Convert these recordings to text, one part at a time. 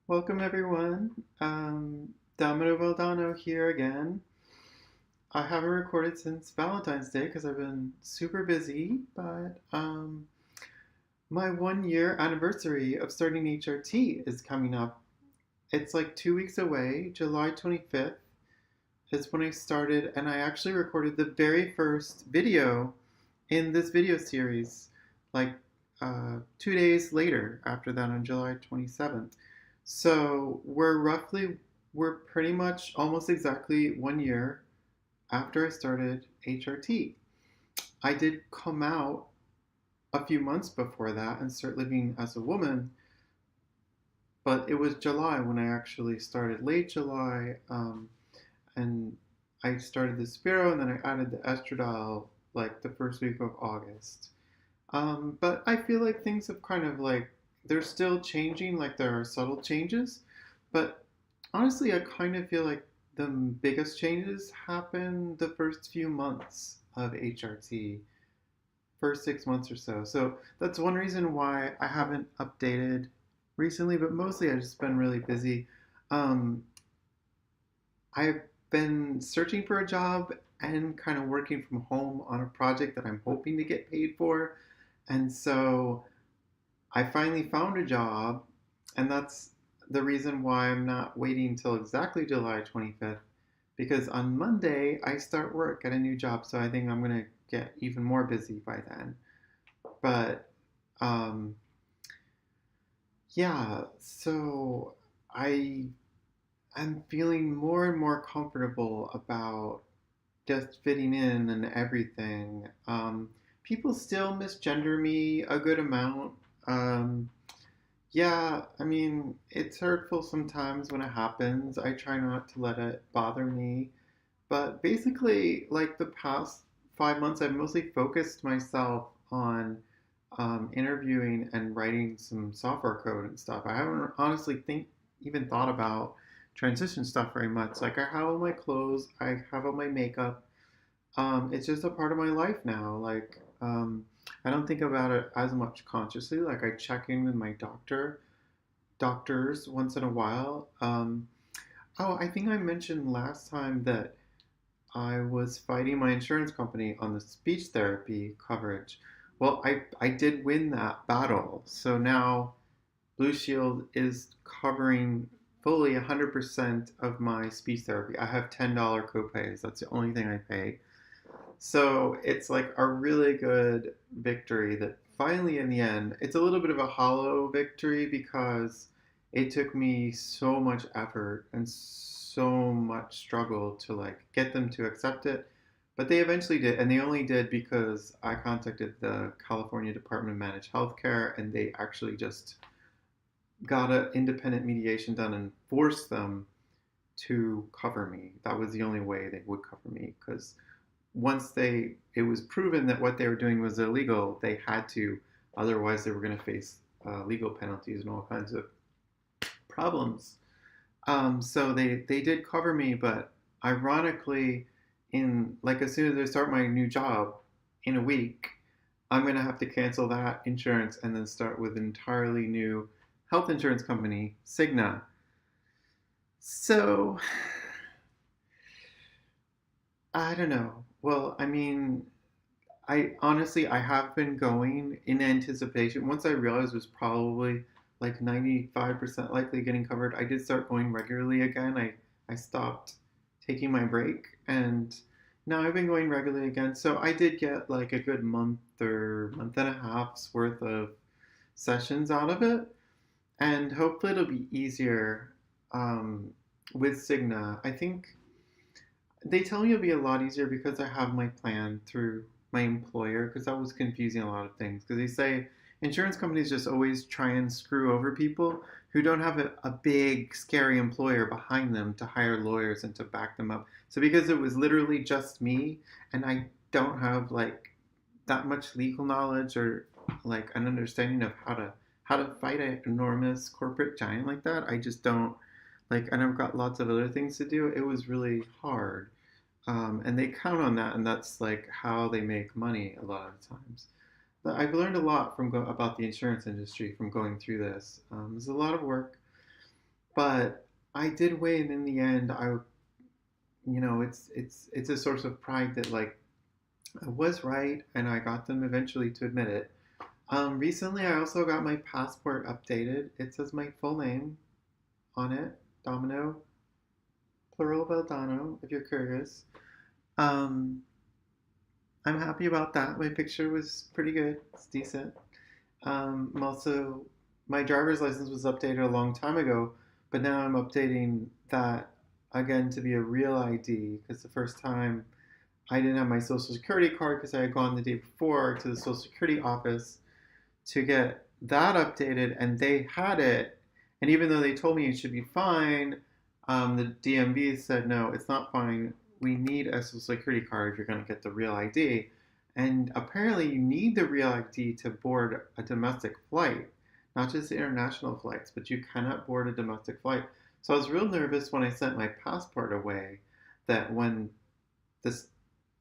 Welcome everyone. Domino Valdano here again. I haven't recorded since Valentine's Day because I've been super busy, but my 1 year anniversary of starting HRT is coming up. It's like 2 weeks away. July 25th is when I started, and I actually recorded the very first video in this video series, like 2 days later after that on July 27th. So we're pretty much almost exactly 1 year after I started HRT. I did come out a few months before that and start living as a woman, but it was July when I actually started, late July, and I started the Spiro and then I added the estradiol like the first week of August. But I feel like things have kind of like, they're still changing, like there are subtle changes. But honestly, I kind of feel like the biggest changes happen the first few months of HRT, first 6 months or so. So that's one reason why I haven't updated recently, but mostly I've just been really busy. Um, I've been searching for a job and kind of working from home on a project that I'm hoping to get paid for. And so I finally found a job, and that's the reason why I'm not waiting until exactly July 25th, because on Monday I start work at a new job, so I think I'm going to get even more busy by then. But um, yeah, so I am feeling more and more comfortable about just fitting in and everything. People still misgender me a good amount. Um, yeah, I mean, it's hurtful sometimes when it happens. I try not to let it bother me. But basically, like the past 5 months, I've mostly focused myself on interviewing and writing some software code and stuff. I haven't honestly even thought about transition stuff very much. Like I have all my clothes, I have all my makeup. It's just a part of my life now. Like I don't think about it as much consciously. Like I check in with my doctors once in a while. Oh, I think I mentioned last time that I was fighting my insurance company on the speech therapy coverage. Well, I did win that battle. So now Blue Shield is covering fully 100% of my speech therapy. I have $10 copays. That's the only thing I pay. So it's like a really good victory that finally, in the end, it's a little bit of a hollow victory because it took me so much effort and so much struggle to like get them to accept it. But they eventually did, and they only did because I contacted the California Department of Managed Healthcare, and they actually just got an independent mediation done and forced them to cover me. That was the only way they would cover me because once it was proven that what they were doing was illegal, they had to. Otherwise, they were going to face legal penalties and all kinds of problems. So they did cover me, but ironically, in like as soon as I start my new job in a week, I'm going to have to cancel that insurance and then start with an entirely new health insurance company, Cigna. So I don't know. Well, I mean, I honestly I have been going in anticipation. Once I realized it was probably like 95% likely getting covered, I did start going regularly again. I stopped taking my break and now I've been going regularly again. So I did get like a good month or month and a half's worth of sessions out of it. And hopefully it'll be easier with Cigna. I think they tell me it'll be a lot easier because I have my plan through my employer because that was confusing a lot of things. Because they say insurance companies just always try and screw over people who don't have a big, scary employer behind them to hire lawyers and to back them up. So because it was literally just me and I don't have like that much legal knowledge or like an understanding of how to fight an enormous corporate giant like that, I just don't like. And I've got lots of other things to do. It was really hard. And they count on that, and that's like how they make money a lot of times. But I've learned a lot about the insurance industry from going through this. It's a lot of work, But I did win in the end. It's a source of pride that like I was right, and I got them eventually to admit it. Recently, I also got my passport updated. It says my full name on it, Domino, plural Valdano, if you're curious. Um, I'm happy about that. My picture was pretty good. It's decent. I'm also, my driver's license was updated a long time ago, but now I'm updating that again to be a real ID because the first time I didn't have my social security card because I had gone the day before to the social security office to get that updated, and they had it. And even though they told me it should be fine, the DMV said no, it's not fine. We need a social security card if you're going to get the real ID. And apparently, you need the real ID to board a domestic flight, not just international flights, but you cannot board a domestic flight. So I was real nervous when I sent my passport away that when the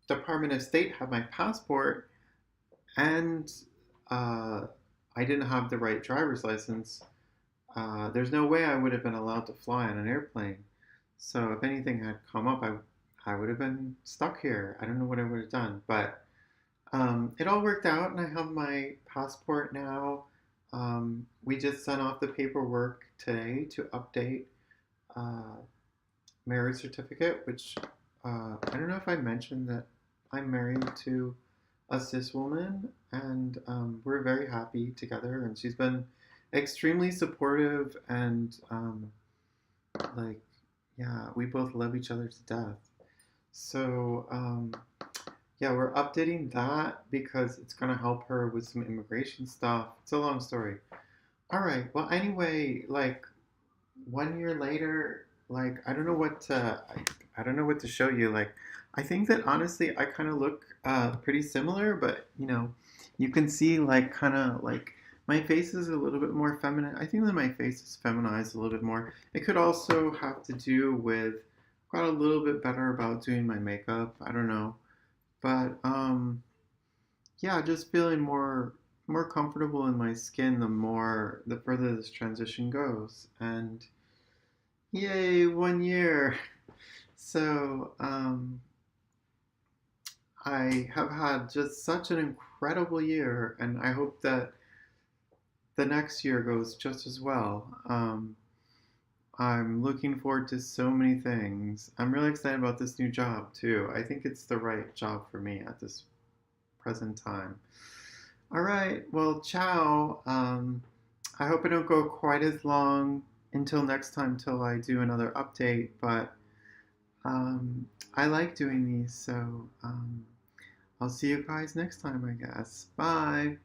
Department of State had my passport and uh, I didn't have the right driver's license, there's no way I would have been allowed to fly on an airplane. So if anything had come up, I would have been stuck here. I don't know what I would have done, but it all worked out, and I have my passport now. We just sent off the paperwork today to update uh, marriage certificate, which I don't know if I mentioned that I'm married to a cis woman, and we're very happy together. And she's been extremely supportive, and like, yeah, we both love each other to death. So, yeah, we're updating that because it's gonna help her with some immigration stuff. It's a long story. All right. Well, anyway, like 1 year later, like I don't know what to show you. Like I think that honestly I kind of look pretty similar, but you can see like kind of like my face is a little bit more feminine. I think that my face is feminized a little bit more. It could also have to do with got a little bit better about doing my makeup. I don't know. But yeah, just feeling more comfortable in my skin the further this transition goes. And yay, 1 year. So, I have had just such an incredible year, and I hope that the next year goes just as well. I'm looking forward to so many things. I'm really excited about this new job, too. I think it's the right job for me at this present time. All right, well, ciao. I hope I don't go quite as long until next time till I do another update, but I like doing these, so I'll see you guys next time, I guess. Bye.